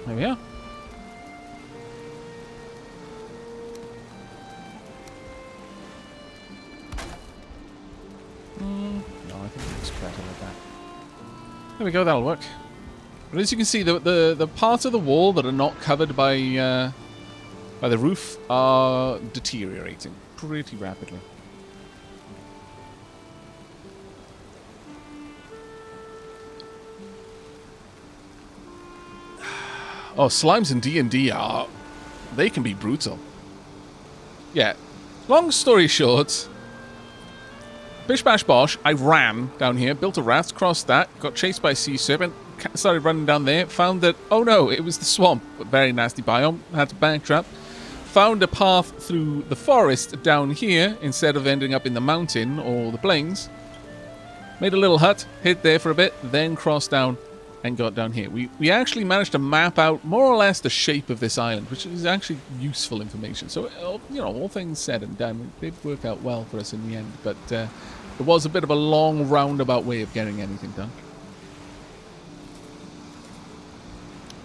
There we are. No, I think it's better like that. There we go, that'll work. But as you can see, the parts of the wall that are not covered by the roof are deteriorating pretty rapidly. Oh, slimes in D&D are... they can be brutal. Yeah. Long story short, bish bash bosh, I ran down here, built a raft, crossed that, got chased by a sea serpent, started running down there, found that, oh no, it was the swamp. Very nasty biome, had to backtrack. Found a path through the forest down here, instead of ending up in the mountain or the plains. Made a little hut, hid there for a bit, then crossed down and got down here. We actually managed to map out more or less the shape of this island, which is actually useful information. So, you know, all things said and done, it did work out well for us in the end. But it was a bit of a long, roundabout way of getting anything done.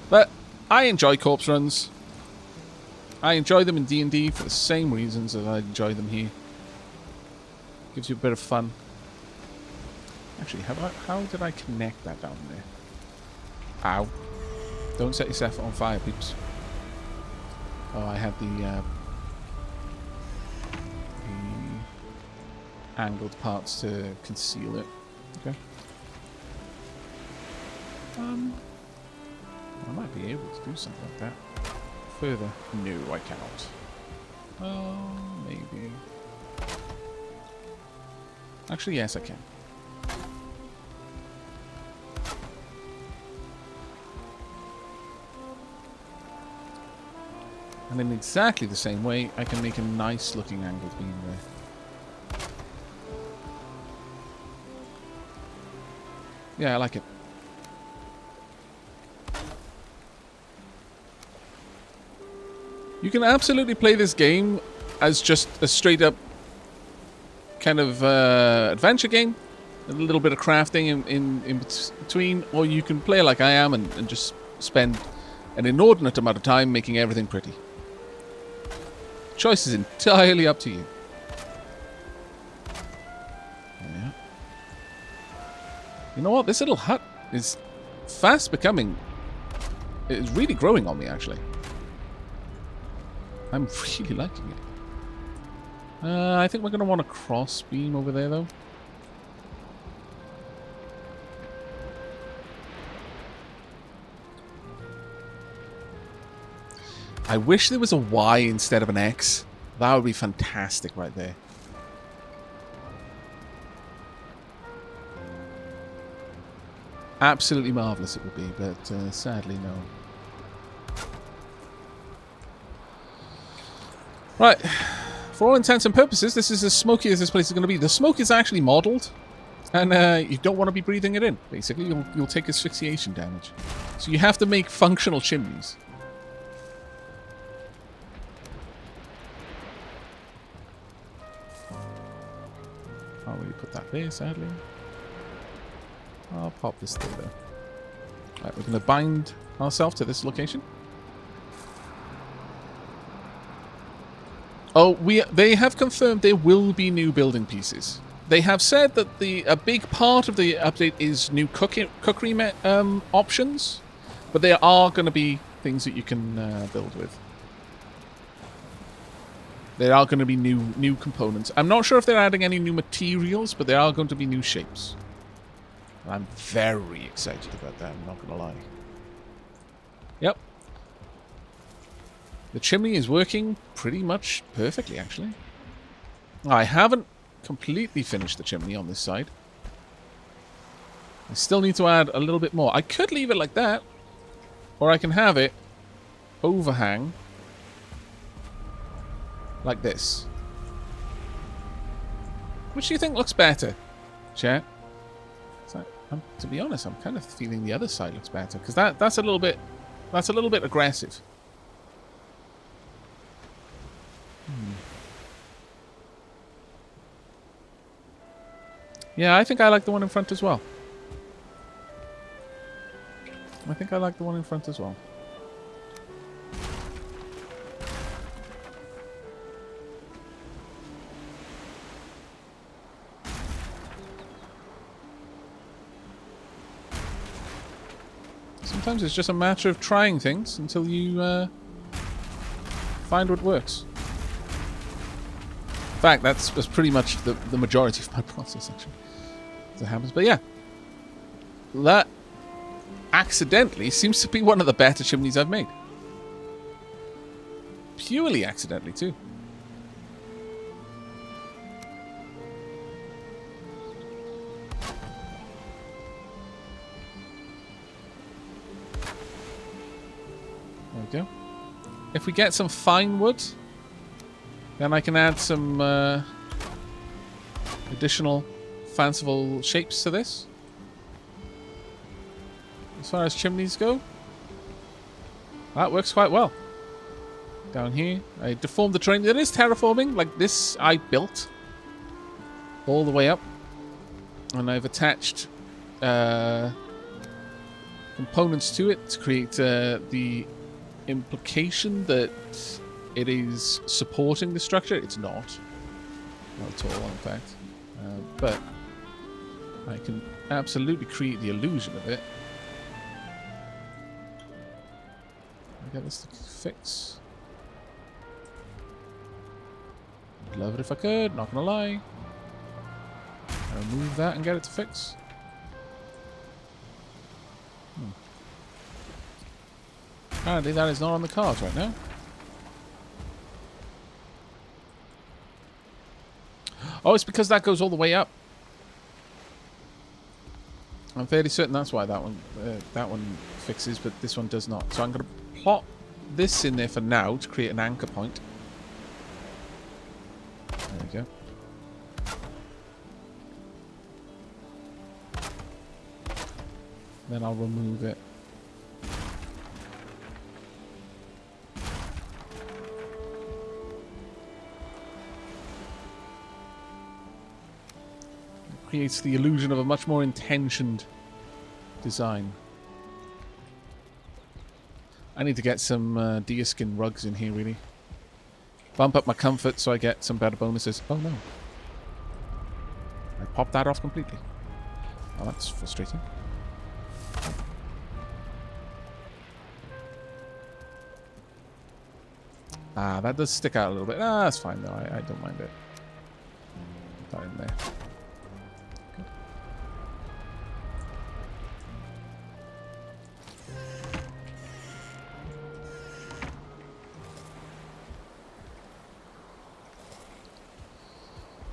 But I enjoy corpse runs. I enjoy them in D&D for the same reasons as I enjoy them here. Gives you a bit of fun. Actually, how did I connect that down there? Ow. Don't set yourself on fire, peeps. Oh, I had the angled parts to conceal it. Okay. I might be able to do something like that. Further. No, I cannot. Oh, maybe. Actually, yes, I can. And in exactly the same way, I can make a nice looking angled beam there. Yeah, I like it. You can absolutely play this game as just a straight up kind of adventure game. A little bit of crafting in between. Or you can play like I am and just spend an inordinate amount of time making everything pretty. Choice is entirely up to you. Yeah. You know what? This little hut is fast becoming... it's really growing on me, actually. I'm really liking it. I think we're going to want a cross beam over there, though. I wish there was a Y instead of an X. That would be fantastic right there. Absolutely marvellous it would be, but sadly no. Right. For all intents and purposes, this is as smoky as this place is going to be. The smoke is actually modelled, and you don't want to be breathing it in. Basically, you'll take asphyxiation damage. So you have to make functional chimneys. Can't really put that there, sadly. I'll pop this through there. Right, we're going to bind ourselves to this location. Oh, they have confirmed there will be new building pieces. They have said that a big part of the update is new cookery options, but there are going to be things that you can build with. There are going to be new components. I'm not sure if they're adding any new materials, but there are going to be new shapes. I'm very excited about that, I'm not going to lie. Yep. The chimney is working pretty much perfectly, actually. I haven't completely finished the chimney on this side. I still need to add a little bit more. I could leave it like that, or I can have it overhang like this. Which do you think looks better, chat? So, to be honest, I'm kind of feeling the other side looks better, because that's a little bit aggressive. Yeah, I think I like the one in front as well. Sometimes it's just a matter of trying things until you find what works. In fact, that's pretty much the majority of my process, actually. As it happens. But yeah. That accidentally seems to be one of the better chimneys I've made. Purely accidentally, too. There we go. If we get some fine wood, then I can add some additional fanciful shapes to this. As far as chimneys go, that works quite well. Down here, I deformed the terrain. There is terraforming, like this I built all the way up. And I've attached components to it to create the implication that it is supporting the structure. It's not. Not at all, in fact. But I can absolutely create the illusion of it. Get this to fix. I'd love it if I could, not gonna lie. I'll remove that and get it to fix. Apparently that is not on the cards right now. Oh, it's because that goes all the way up. I'm fairly certain that's why that one fixes, but this one does not. So I'm going to plot this in there for now to create an anchor point. There we go. Then I'll remove it. It creates the illusion of a much more intentioned design. I need to get some deerskin rugs in here, really. Bump up my comfort so I get some better bonuses. Oh no. I popped that off completely. Oh, that's frustrating. Ah, that does stick out a little bit. Ah, that's fine though. I don't mind it. Put that in there. Good.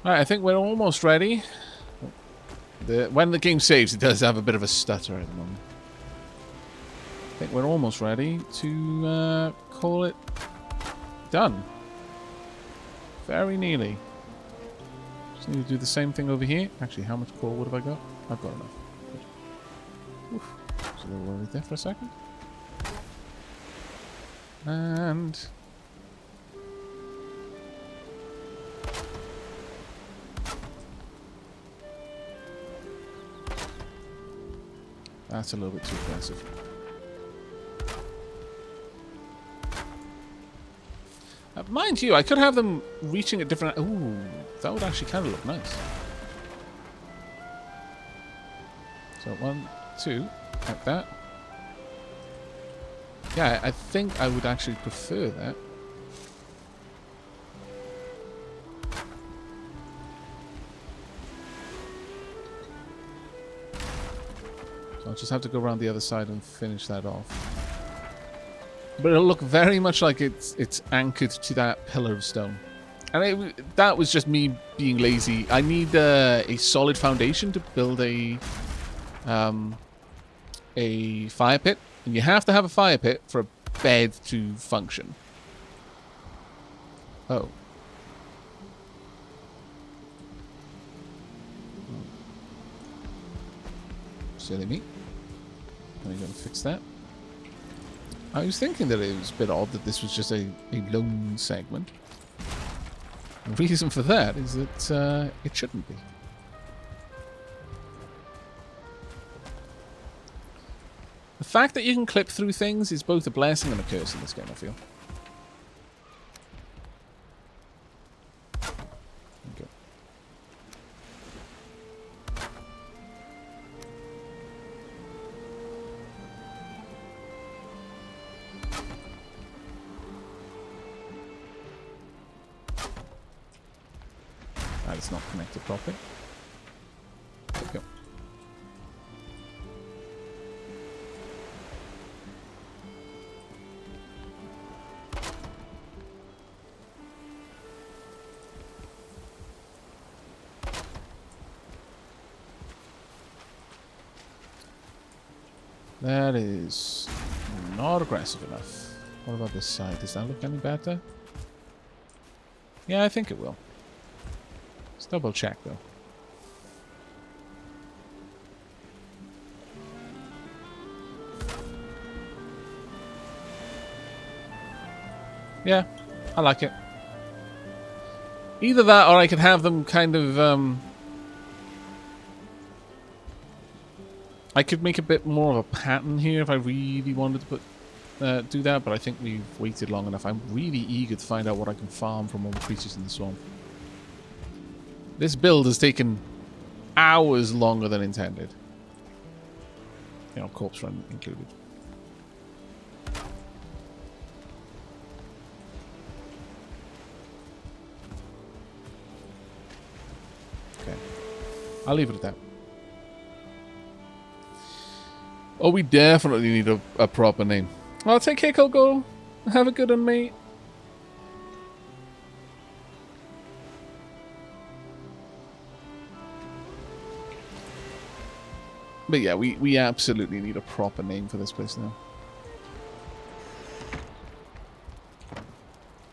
Alright, I think we're almost ready. When the game saves, it does have a bit of a stutter at the moment. I think we're almost ready to call it done. Very nearly. Just need to do the same thing over here. Actually, how much core wood have I got? I've got enough. Good. Oof. Just a little worried there for a second. And that's a little bit too aggressive. Mind you, I could have them reaching at different... Ooh, that would actually kind of look nice. So 1, 2, like that. Yeah, I think I would actually prefer that. So I'll just have to go around the other side and finish that off. But it'll look very much like it's anchored to that pillar of stone. And that was just me being lazy. I need a solid foundation to build a fire pit. And you have to have a fire pit for a bed to function. Oh. Silly me. Are you going to fix that? I was thinking that it was a bit odd that this was just a lone segment. The reason for that is that it shouldn't be. The fact that you can clip through things is both a blessing and a curse in this game, I feel. Okay. it's not connected properly. There we go. That is not aggressive enough. What about this side? Does that look any better? Yeah, I think it will. Let's double check though. Yeah, I like it. Either that or I could have them kind of I could make a bit more of a pattern here if I really wanted to do that, but I think we've waited long enough. I'm really eager to find out what I can farm from all the creatures in the swamp. This build has taken hours longer than intended. You know, corpse run included. Okay. I'll leave it at that. Oh, we definitely need a proper name. Well, take care, Coco. Have a good one, mate. But yeah, we absolutely need a proper name for this place now.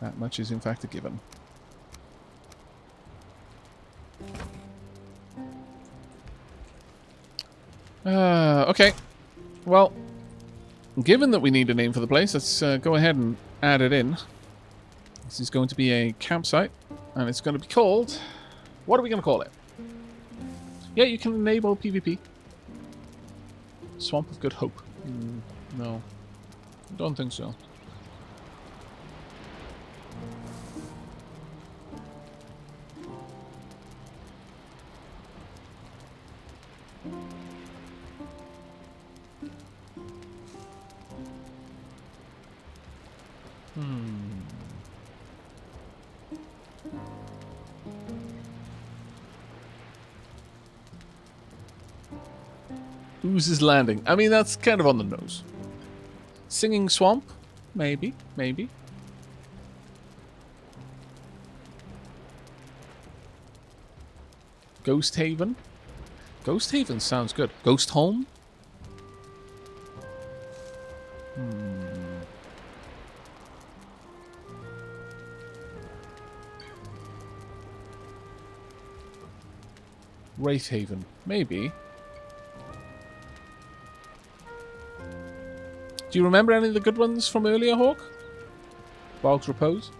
That much is in fact a given. Okay. Well, given that we need a name for the place, let's go ahead and add it in. This is going to be a campsite, and it's going to be called... What are we going to call it? Yeah, you can enable PvP. Swamp of Good Hope. No. Don't think so. Ooze's Landing. I mean, that's kind of on the nose. Singing Swamp? Maybe. Maybe. Ghost Haven? Ghost Haven sounds good. Ghost Home? Wraith Haven. Maybe. Do you remember any of the good ones from earlier, Hawk? Bog's Repose?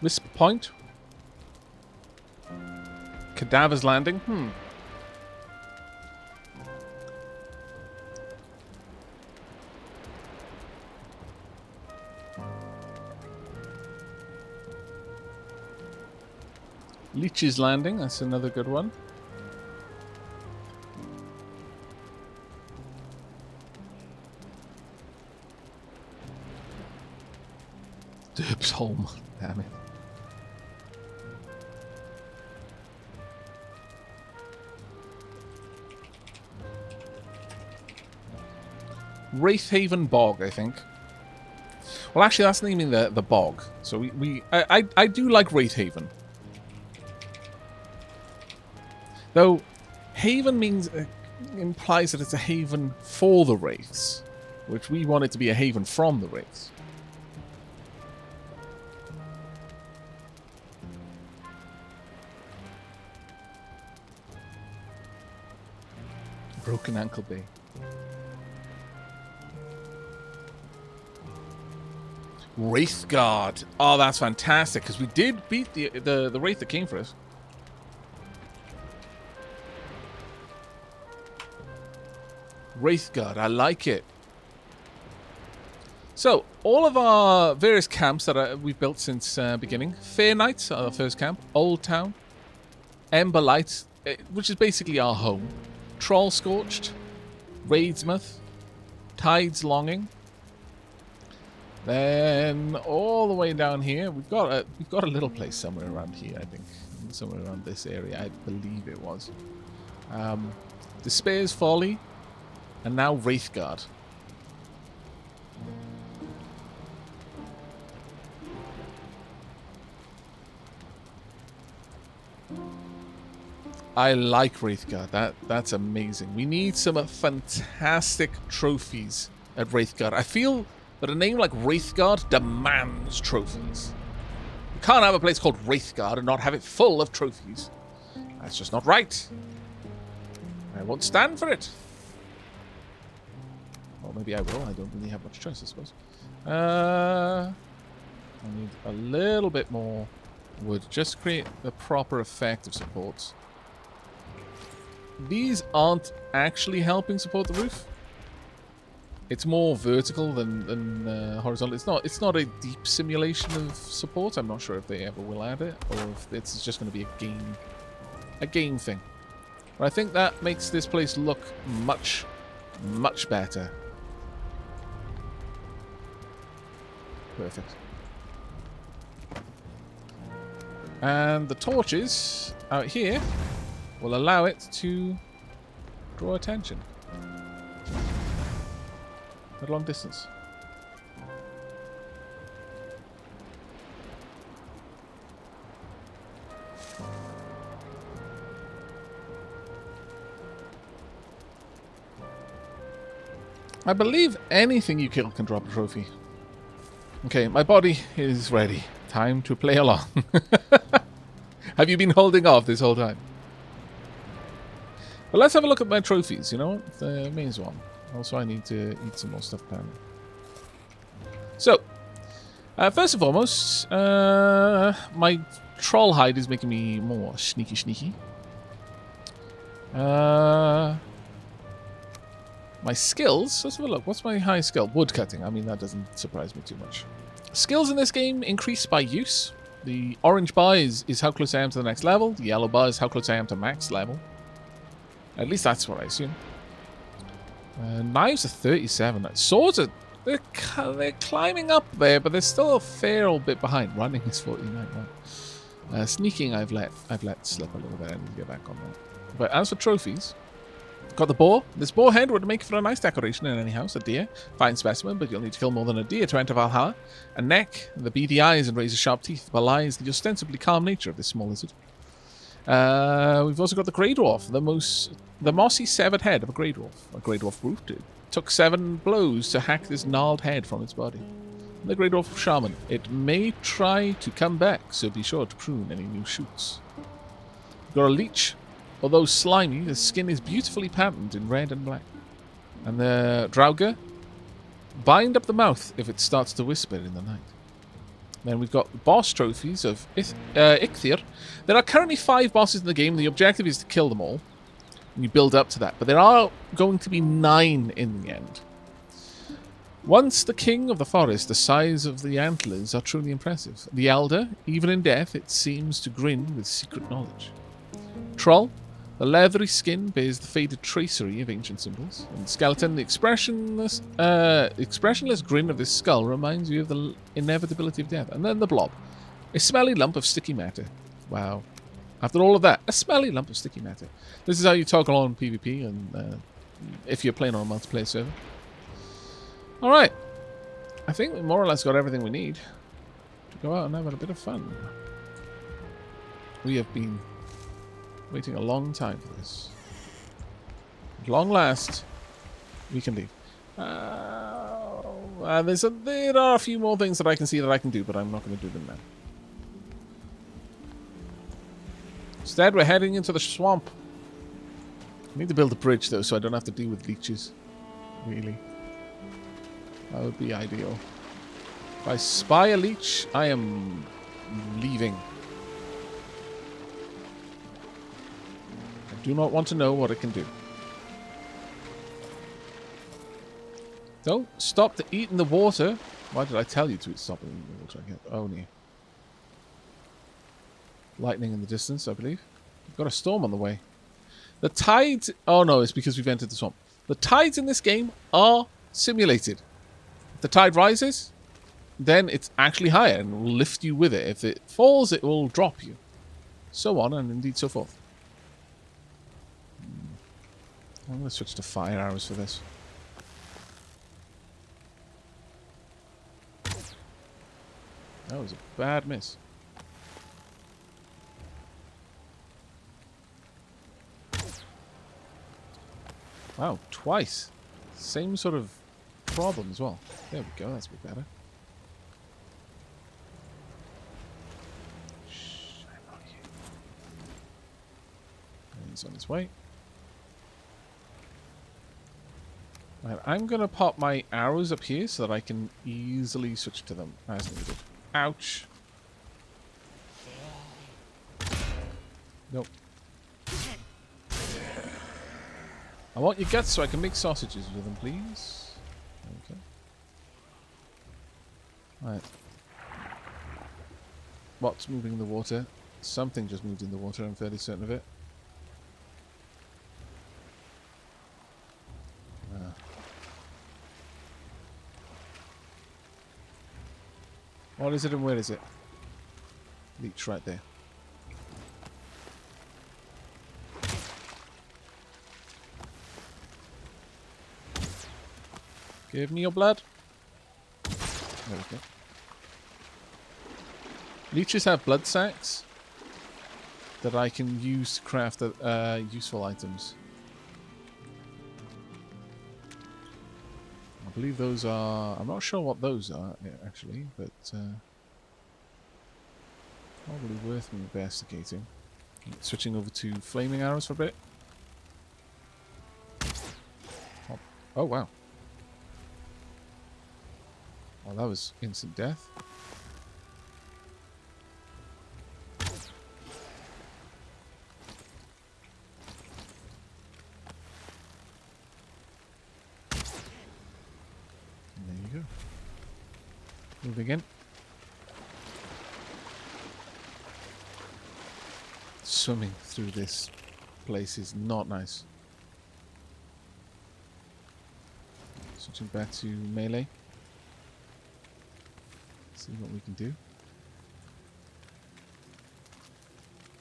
Wisp Point? Cadaver's Landing? Leech's Landing, that's another good one. Derb's Home, damn it. Wraith Haven Bog, I think. Well, actually, that's naming the bog. So I do like Wraith Haven. Though, haven means implies that it's a haven for the wraiths, which we want it to be a haven from the wraiths. Broken Ankle Bay. Wraithguard. Oh, that's fantastic, because we did beat the wraith that came for us. Wraithguard, I like it. So, all of our various camps that we've built since beginning. Fair Knights, our first camp. Old Town. Ember Lights, which is basically our home. Troll Scorched. Raidsmouth. Tides longing. Then all the way down here, we've got a little place somewhere around here, I think. Somewhere around this area, I believe it was. Despair's Folly, and now Wraithguard. I like Wraithguard. That's amazing. We need some fantastic trophies at Wraithguard. I feel that a name like Wraithguard demands trophies. You can't have a place called Wraithguard and not have it full of trophies. That's just not right. I won't stand for it. Or maybe I will. I don't really have much choice, I suppose. I need a little bit more wood. Just create the proper effect of supports. These aren't actually helping support the roof. It's more vertical than horizontal. It's not a deep simulation of support. I'm not sure if they ever will add it, or if it's just going to be a game thing. But I think that makes this place look much, much better. Perfect. And the torches out here will allow it to draw attention at a long distance. I believe anything you kill can drop a trophy. Okay, my body is ready. Time to play along. Have you been holding off this whole time? But let's have a look at my trophies, you know? The main one. Also, I need to eat some more stuff apparently. So, first and foremost, my troll hide is making me more sneaky. My skills, let's have a look. What's my high skill? Woodcutting. I mean, that doesn't surprise me too much. Skills in this game increase by use. The orange bar is how close I am to the next level. The yellow bar is how close I am to max level. At least that's what I assume. Knives are 37. Swords are they're climbing up there, but they're still a fair old bit behind. Running is 49. Right? Sneaking I've let slip a little bit. I need to get back on that. But as for trophies, got the boar. This boar head would make for a nice decoration in any house. A deer, fine specimen, but you'll need to kill more than a deer to enter Valhalla. A neck, the beady eyes and razor-sharp teeth belies the ostensibly calm nature of this small lizard. We've also got the Grey Dwarf, the mossy severed head of a Grey Dwarf. A Grey Dwarf brute. It took 7 blows to hack this gnarled head from its body. The Grey Dwarf Shaman. It may try to come back, so be sure to prune any new shoots. We've got a leech. Although slimy, the skin is beautifully patterned in red and black. And the Draugr. Bind up the mouth if it starts to whisper in the night. Then we've got boss trophies of Ichthir. There are currently 5 bosses in the game. The objective is to kill them all. And you build up to that. But there are going to be 9 in the end. Once the king of the forest, the size of the antlers are truly impressive. The elder, even in death, it seems to grin with secret knowledge. Troll. The leathery skin bears the faded tracery of ancient symbols. And skeleton, the expressionless grin of this skull reminds you of the inevitability of death. And then the blob. A smelly lump of sticky matter. Wow. After all of that, a smelly lump of sticky matter. This is how you toggle on PvP and if you're playing on a multiplayer server. Alright. I think we more or less got everything we need to go out and have a bit of fun. We have been waiting a long time for this. At long last, we can leave. There are a few more things that I can see that I can do, but I'm not going to do them now. Instead, we're heading into the swamp. I need to build a bridge, though, so I don't have to deal with leeches. Really. That would be ideal. If I spy a leech, I am leaving. I do not want to know what it can do. Don't stop to eat in the water. Why did I tell you to stop eating in the water? I can't. Oh, no. Lightning in the distance, I believe. We've got a storm on the way. The tides... Oh, no, it's because we've entered the swamp. The tides in this game are simulated. If the tide rises, then it's actually higher and will lift you with it. If it falls, it will drop you. So on and indeed so forth. I'm going to switch to fire arrows for this. That was a bad miss. Wow, twice. Same sort of problem as well. There we go, that's a bit better. Shh, I'm not here. He's on his way. Right, I'm going to pop my arrows up here so that I can easily switch to them as needed. Ouch. Nope. I want your guts so I can make sausages with them, please. Okay. Right. What's moving in the water? Something just moved in the water, I'm fairly certain of it. What is it and where is it? Leech right there. Give me your blood. There we go. Leeches have blood sacs that I can use to craft useful items. I believe those are... I'm not sure what those are, actually, but probably worth me investigating. Switching over to flaming arrows for a bit. Oh, wow. Well, that was instant death. Moving in. Swimming through this place is not nice. Switching back to melee. See what we can do.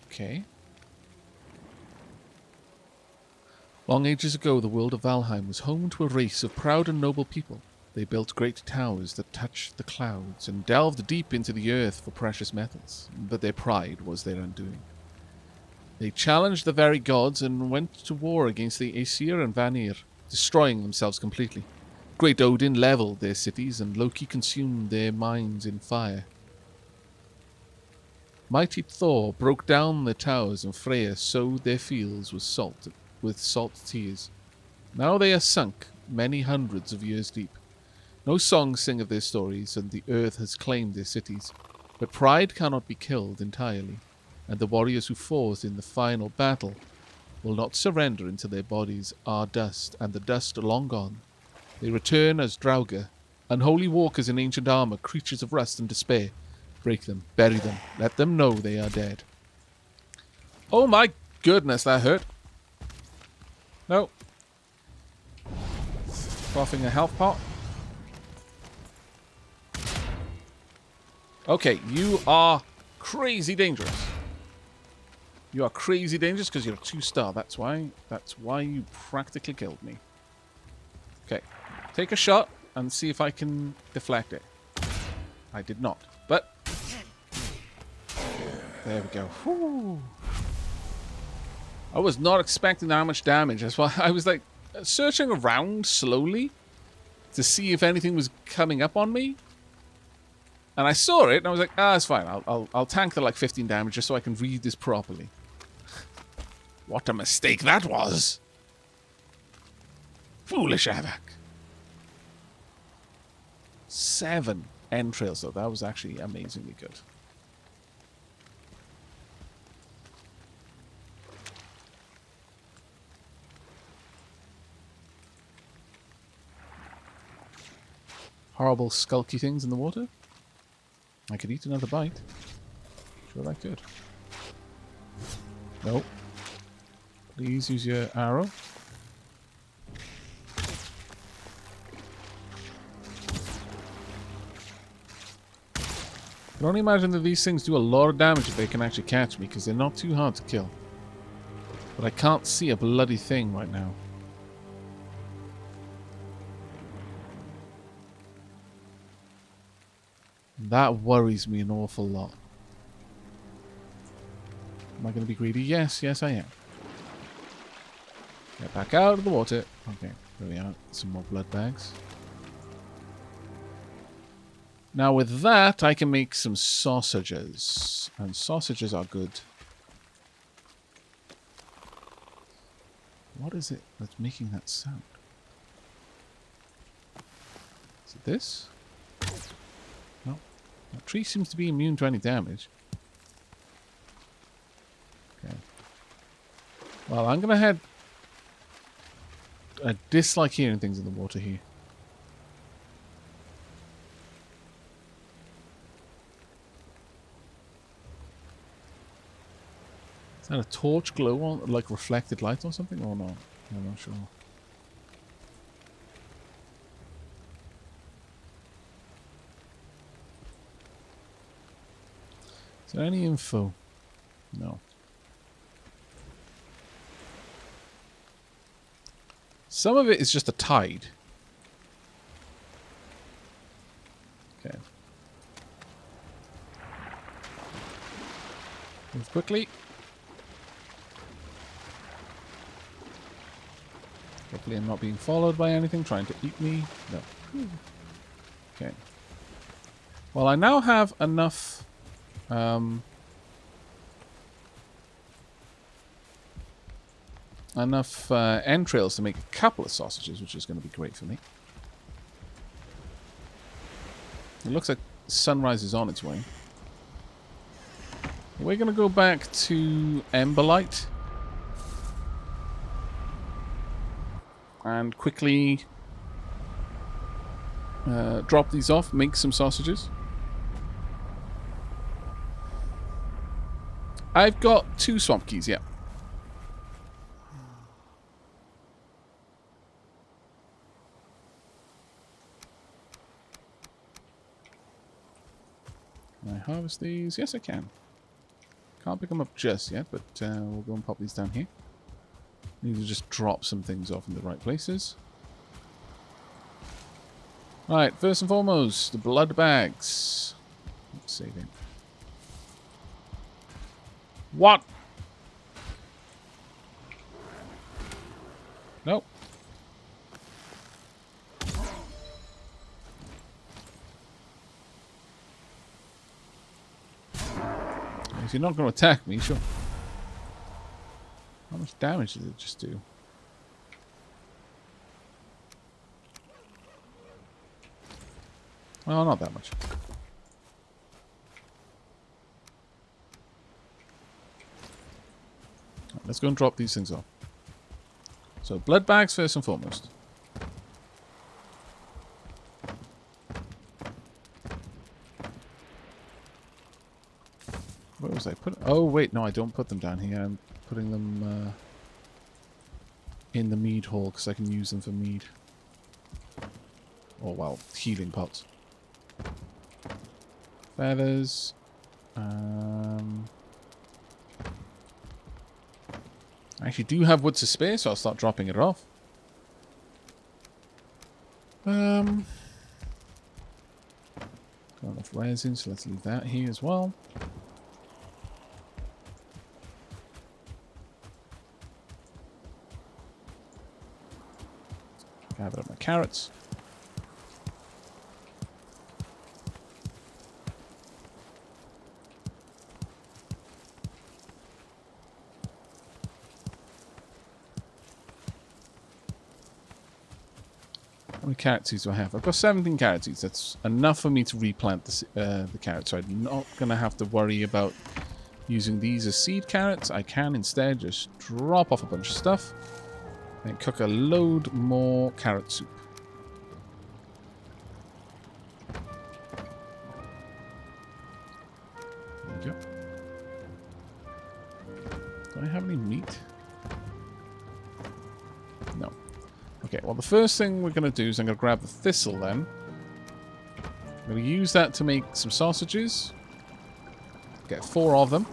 Okay. Long ages ago, the world of Valheim was home to a race of proud and noble people. They built great towers that touched the clouds and delved deep into the earth for precious metals, but their pride was their undoing. They challenged the very gods and went to war against the Aesir and Vanir, destroying themselves completely. Great Odin leveled their cities and Loki consumed their mines in fire. Mighty Thor broke down their towers and Freya sowed their fields with salt tears. Now they are sunk many hundreds of years deep. No songs sing of their stories, and the earth has claimed their cities. But pride cannot be killed entirely, and the warriors who fought in the final battle will not surrender until their bodies are dust, and the dust long gone. They return as Draugr, unholy walkers in ancient armor, creatures of rust and despair. Break them, bury them, let them know they are dead. Oh my goodness, that hurt. No. Coughing a health pot. Okay, you are crazy dangerous. You are crazy dangerous because you're a 2-star. That's why you practically killed me. Okay, take a shot and see if I can deflect it. I did not, but there we go. Whew. I was not expecting that much damage. That's why I was like searching around slowly to see if anything was coming up on me. And I saw it, and I was like, ah, it's fine. I'll tank the, like, 15 damage just so I can read this properly. What a mistake that was! Foolish Aavak. 7 entrails, though. That was actually amazingly good. Horrible skulky things in the water. I could eat another bite. Sure I could. Nope. Please use your arrow. can only imagine that these things do a lot of damage if they can actually catch me, because they're not too hard to kill. But I can't see a bloody thing right now. That worries me an awful lot. Am I going to be greedy? Yes, yes I am. Get back out of the water. Okay, there we are. Some more blood bags. Now with that, I can make some sausages. And sausages are good. What is it that's making that sound? Is it this? No. That tree seems to be immune to any damage. Okay. Well, I'm going to head... I dislike hearing things in the water here. Is that a torch glow on, like reflected light or something, or not? I'm not sure. Is there any info? No. Some of it is just a tide. Okay. Move quickly. Hopefully I'm not being followed by anything trying to eat me. No. Okay. Well, I now have enough... enough entrails to make a couple of sausages, which is going to be great for me. It looks like sunrise is on its way. We're going to go back to Emberlight. And quickly drop these off, make some sausages. I've got 2 swamp keys, yeah. Can I harvest these? Yes, I can. Can't pick them up just yet, but we'll go and pop these down here. Need to just drop some things off in the right places. Right, first and foremost, the blood bags. Let's save it. What? Nope. If you're not going to attack me, sure. How much damage did it just do? Well, not that much. Right, let's go and drop these things off. So, blood bags first and foremost. Where was I put? Oh wait, no, I don't put them down here. I'm putting them in the mead hall because I can use them for mead. Or well, healing pots. Feathers. I actually do have wood to spare, so I'll start dropping it off. Got enough resin, so let's leave that here as well. Gather up my carrots. How many carrot seeds do I have? I've got 17 carrot seeds. That's enough for me to replant the carrots. So I'm not going to have to worry about using these as seed carrots. I can instead just drop off a bunch of stuff and cook a load more carrot soup. There we go. Do I have any meat? No. Okay, well the first thing we're going to do is I'm going to grab the thistle then. I'm going to use that to make some sausages. Get 4 of them.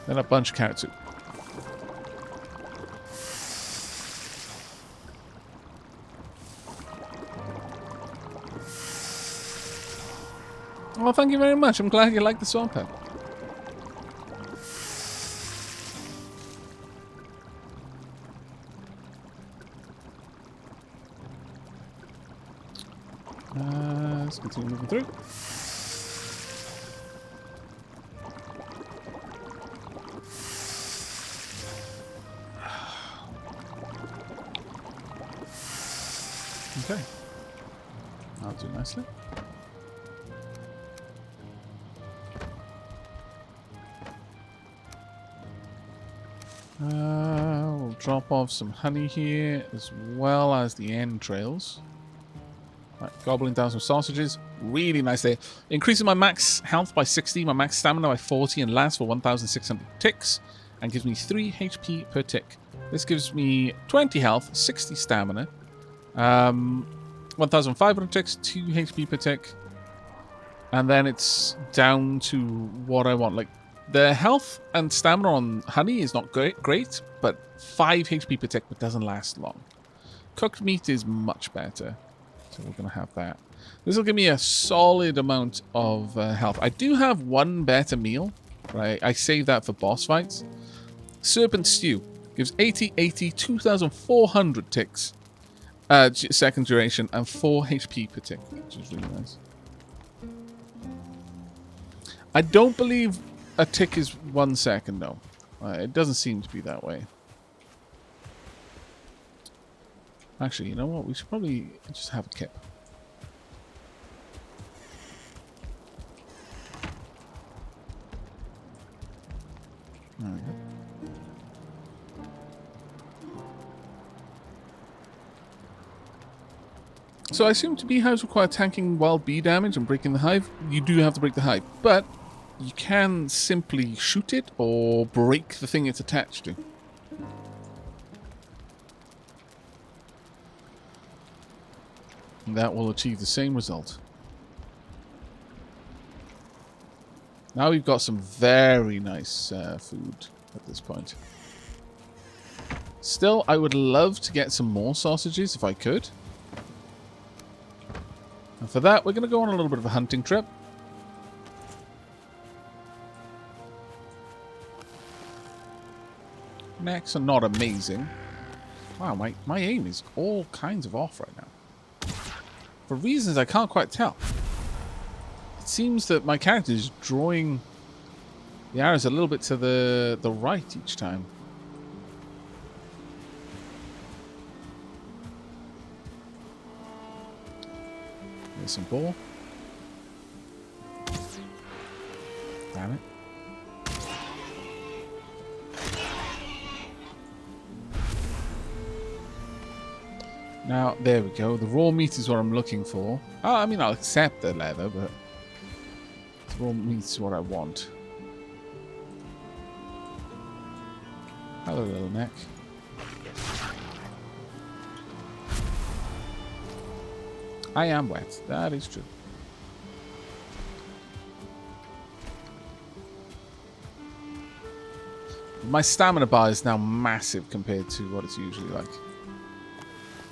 Then a bunch of carrot soup. Well, thank you very much. I'm glad you like the swamp pen. Let's continue moving through. Okay. That'll do nicely. We'll drop off some honey here, as well as the entrails. Right, gobbling down some sausages. Really nice there. Increasing my max health by 60, my max stamina by 40, and lasts for 1,600 ticks, and gives me 3 HP per tick. This gives me 20 health, 60 stamina, 1,500 ticks, 2 HP per tick, and then it's down to what I want. Like, the health and stamina on honey is not great, but 5 HP per tick, but doesn't last long. Cooked meat is much better, so we're going to have that. This will give me a solid amount of health. I do have one better meal, right? I save that for boss fights. Serpent Stew gives 80, 80, 2,400 ticks, second duration, and 4 HP per tick, which is really nice. I don't believe a tick is 1 second, though. It doesn't seem to be that way. Actually, you know what? We should probably just have a kip. There we go. So I assume to beehives require tanking wild bee damage and breaking the hive. You do have to break the hive, but you can simply shoot it or break the thing it's attached to. And that will achieve the same result. Now we've got some very nice food at this point. Still, I would love to get some more sausages if I could. And for that, we're going to go on a little bit of a hunting trip. Necks are not amazing. Wow, my aim is all kinds of off right now. For reasons I can't quite tell. It seems that my character is drawing the arrows a little bit to the right each time. There's some boar. Damn it. Now, there we go. The raw meat is what I'm looking for. Oh, I mean, I'll accept the leather, but the raw meat is what I want. Hello, little neck. I am wet. That is true. My stamina bar is now massive compared to what it's usually like.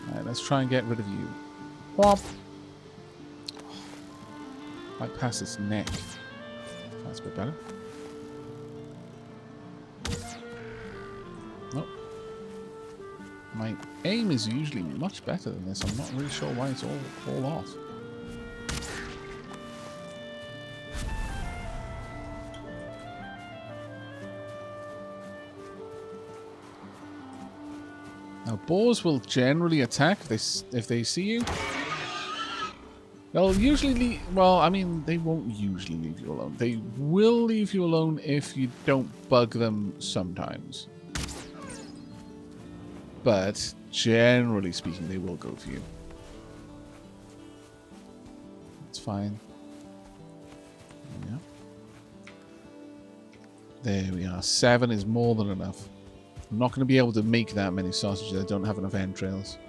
Alright, let's try and get rid of you. Whop! Right past its neck. That's a bit better. Nope. My aim is usually much better than this. I'm not really sure why it's all off. Now, boars will generally attack if they see you. They'll usually leave... Well, I mean, they won't usually leave you alone. They will leave you alone if you don't bug them sometimes. But, generally speaking, they will go for you. It's fine. Yeah. There we are. 7 is more than enough. I'm not going to be able to make that many sausages. I don't have enough entrails.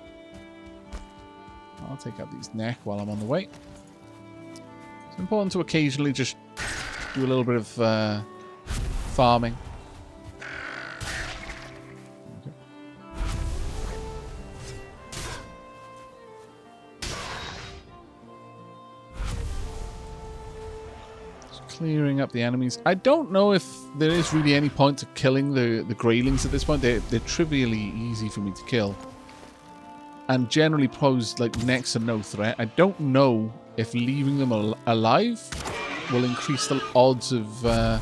I'll take out these neck while I'm on the way. Important to occasionally just do a little bit of farming. Okay. Just clearing up the enemies. I don't know if there is really any point to killing the Greylings at this point. They're trivially easy for me to kill. And generally pose like next to no threat. I don't know if leaving them alive will increase the odds of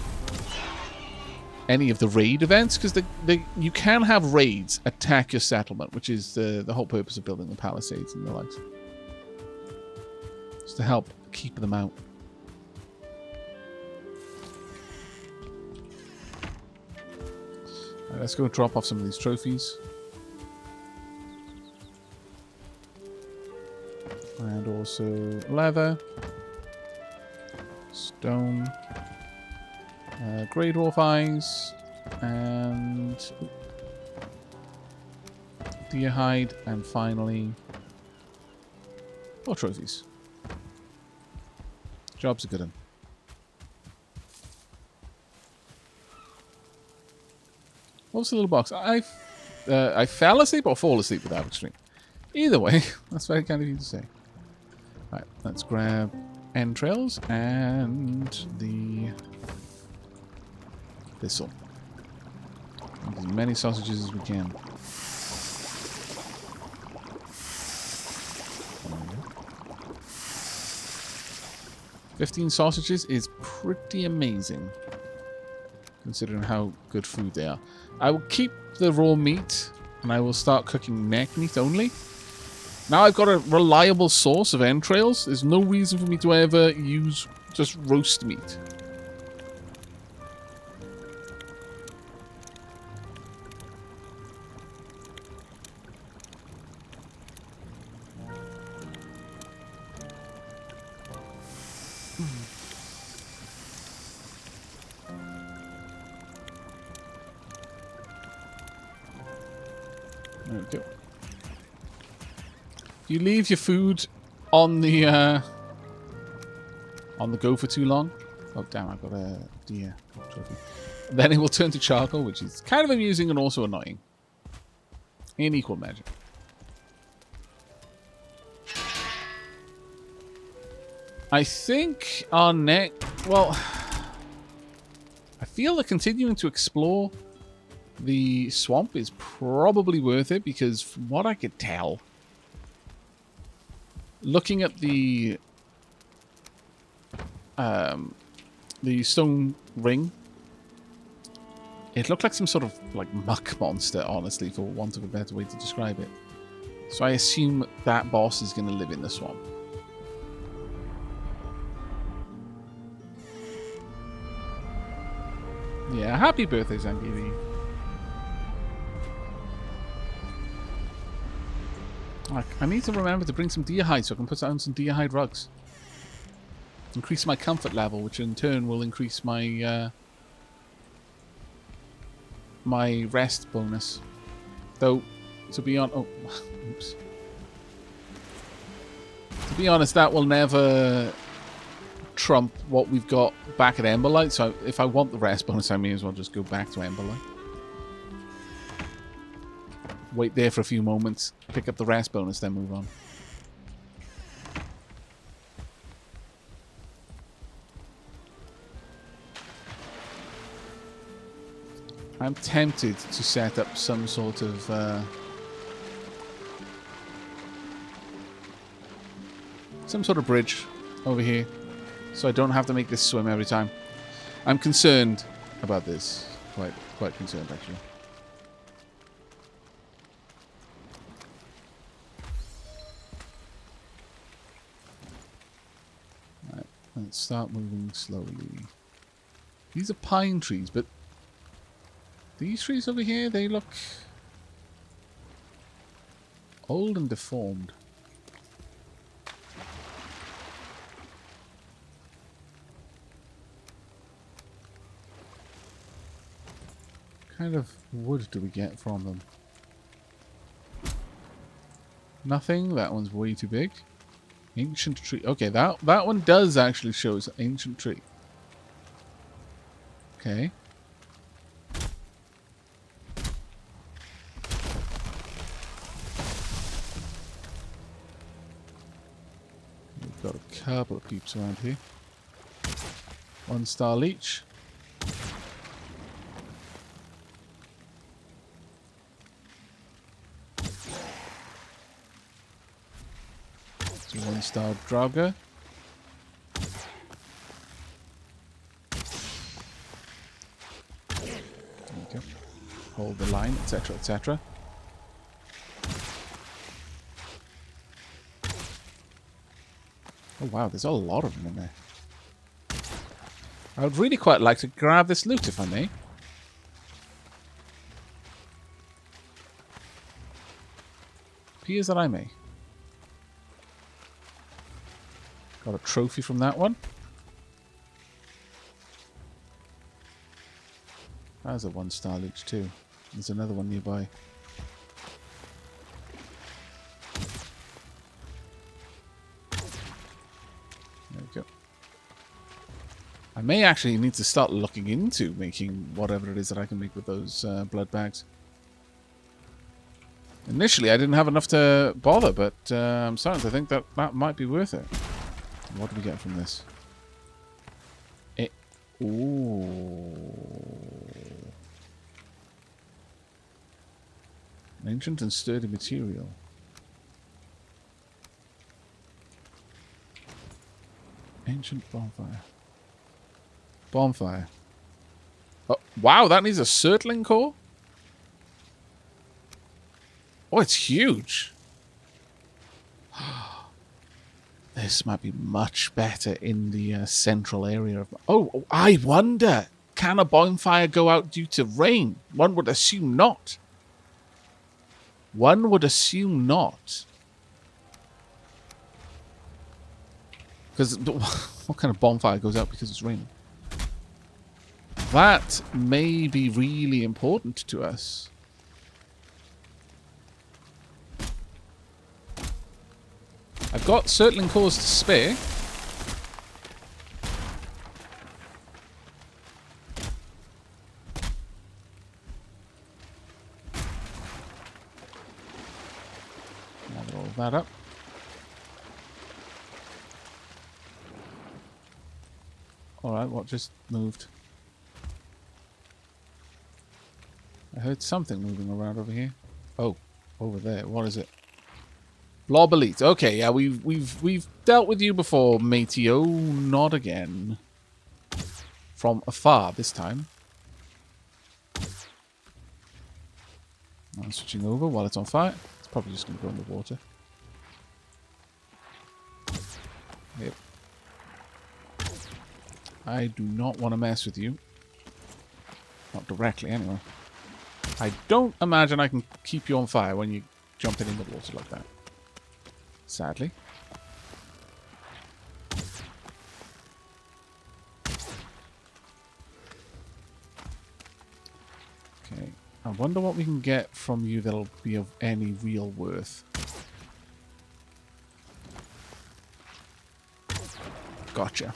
any of the raid events, because you can have raids attack your settlement, which is the whole purpose of building the palisades and the likes. Just to help keep them out. Right, let's go drop off some of these trophies. And also leather, stone, grey dwarf eyes, and deer hide, and finally more trophies. Job's a good one. What's the little box? I fell asleep or fall asleep with Aavak stream. Either way, that's very kind of you to say. Right, let's grab entrails and the thistle. As many sausages as we can. 15 sausages is pretty amazing, considering how good food they are. I will keep the raw meat, and I will start cooking neck meat only. Now I've got a reliable source of entrails. There's no reason for me to ever use just roast meat. There we go. If you leave your food on the go for too long, oh damn, I've got a deer trophy. Then it will turn to charcoal, which is kind of amusing and also annoying in equal measure. I think our well, I feel that continuing to explore the swamp is probably worth it, because from what I could tell, looking at the stone ring, it looked like some sort of like muck monster, honestly, for want of a better way to describe it. So I assume that boss is going to live in the swamp. Yeah, happy birthday, Zangiri. I need to remember to bring some deer hide so I can put down some deer hide rugs. Increase my comfort level, which in turn will increase my my rest bonus. Though, to be honest, oops. To be honest, that will never trump what we've got back at Emberlight. So if I want the rest bonus, I may as well just go back to Emberlight. Wait there for a few moments, pick up the rest bonus, then move on. I'm tempted to set up some sort of bridge over here, so I don't have to make this swim every time. I'm concerned about this. Quite concerned, actually. Let's start moving slowly. These are pine trees, but these trees over here, they look old and deformed. What kind of wood do we get from them? Nothing. That one's way too big. Ancient tree. Okay, that one does actually show us ancient tree. Okay. We've got a couple of peeps around here. 1 star leech. So 1 star Draugr. Okay. Hold the line, etc., etc. Oh wow, there's a lot of them in there. I would really quite like to grab this loot if I may. Appears that I may. Got a trophy from that one. That's a 1 star leech too. There's another one nearby. There we go. I may actually need to start looking into making whatever it is that I can make with those blood bags. Initially, I didn't have enough to bother, but I'm starting to think that that might be worth it. What do we get from this? Ooh. Ancient and sturdy material. Ancient bonfire. Bonfire. Oh, wow, that needs a surtling core? Oh, it's huge. This might be much better in the central area of... Oh, I wonder. Can a bonfire go out due to rain? One would assume not. One would assume not. Because what kind of bonfire goes out because it's raining? That may be really important to us. I've got surtling cores to spare. Gather all of that up. Alright, what just moved? I heard something moving around over here. Oh, over there. What is it? Blob Elite. Okay, yeah, we've dealt with you before, matey. Oh, not again. From afar this time. I'm switching over while it's on fire. It's probably just going to go in the water. Yep. I do not want to mess with you. Not directly, anyway. I don't imagine I can keep you on fire when you jump in the water like that. Sadly. Okay. I wonder what we can get from you that'll be of any real worth. Gotcha.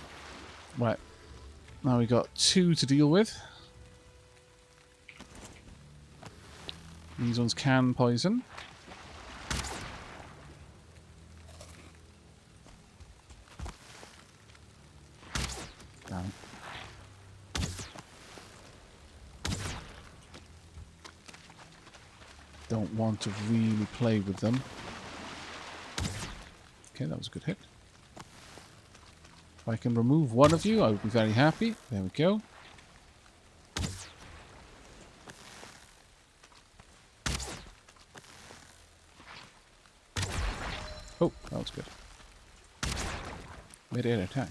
Right. Now we got 2 to deal with. These ones can poison. Damn. Don't want to really play with them. Okay, that was a good hit. If I can remove one of you, I would be very happy. There we go. Oh, that was good. Mid-air attack.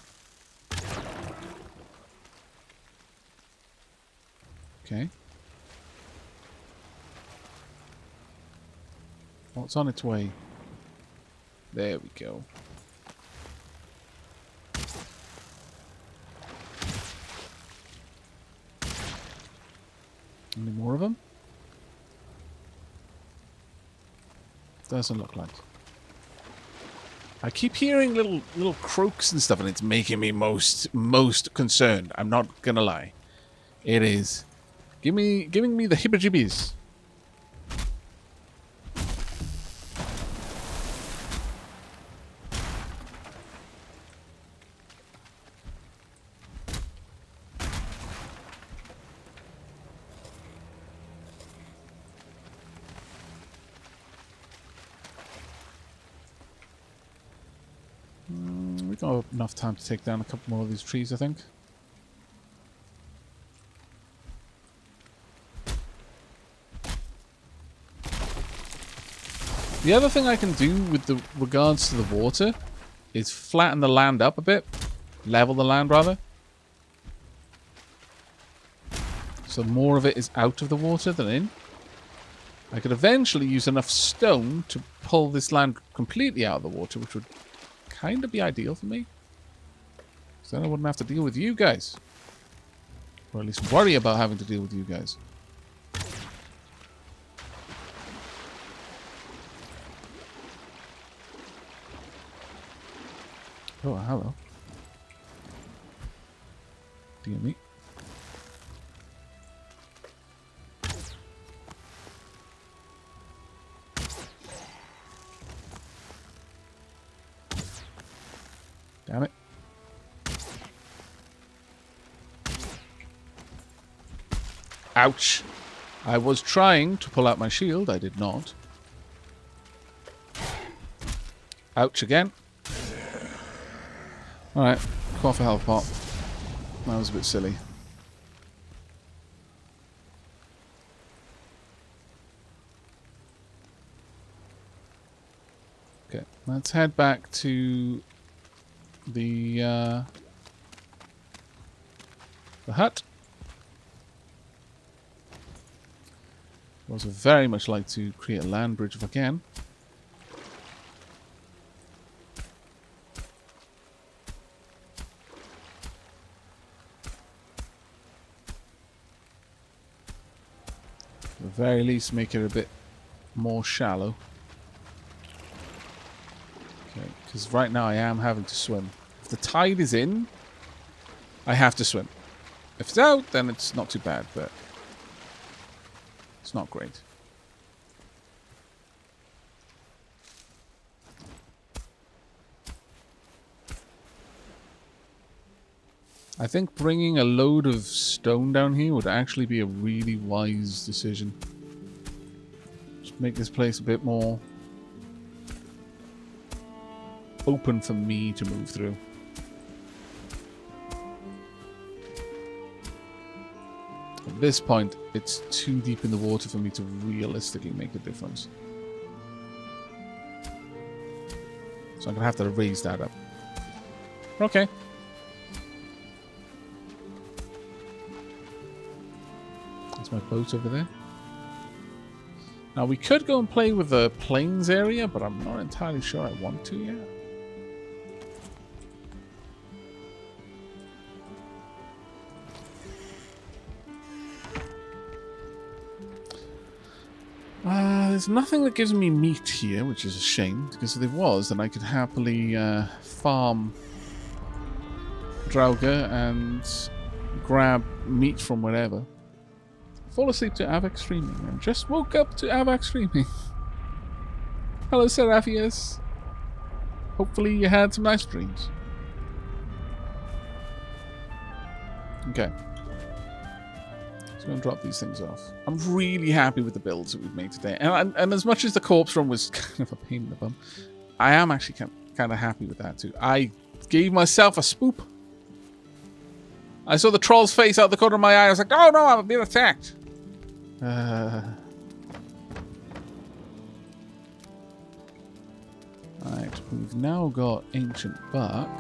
Okay. What's on its way? There we go. Any more of them? Doesn't look like. I keep hearing little croaks and stuff, and it's making me most concerned. I'm not gonna lie. It is giving me the hibber-jibbies. We don't have enough time to take down a couple more of these trees, I think. The other thing I can do with the regards to the water is flatten the land up a bit. Level the land, rather. So more of it is out of the water than in. I could eventually use enough stone to pull this land completely out of the water, which would kind of be ideal for me. So then I wouldn't have to deal with you guys. Or at least worry about having to deal with you guys. Oh, hello. Dear me. Damn it. Ouch. I was trying to pull out my shield. I did not. Ouch again. Alright. Call for health pot. That was a bit silly. Okay. Let's head back to the hut. I'd also very much like to create a land bridge if I can. At the very least, make it a bit more shallow. Okay, because right now I am having to swim. If the tide is in, I have to swim. If it's out, then it's not too bad, but it's not great. I think bringing a load of stone down here would actually be a really wise decision. Just make this place a bit more open for me to move through. At this point, it's too deep in the water for me to realistically make a difference. So I'm going to have to raise that up. Okay. That's my boat over there. Now we could go and play with the plains area, but I'm not entirely sure I want to yet. There's nothing that gives me meat here, which is a shame, because if there was, then I could happily farm Draugr and grab meat from wherever. Fall asleep to Aavak streaming. I just woke up to Aavak streaming. Hello, Seraphius. Hopefully you had some nice dreams. Okay. So I'm going to drop these things off. I'm really happy with the builds that we've made today. And as much as the corpse run was kind of a pain in the bum, I am actually kind of happy with that too. I gave myself a spoop. I saw the troll's face out the corner of my eye. I was like, oh no, I'm being attacked. Alright, we've now got Ancient Bark.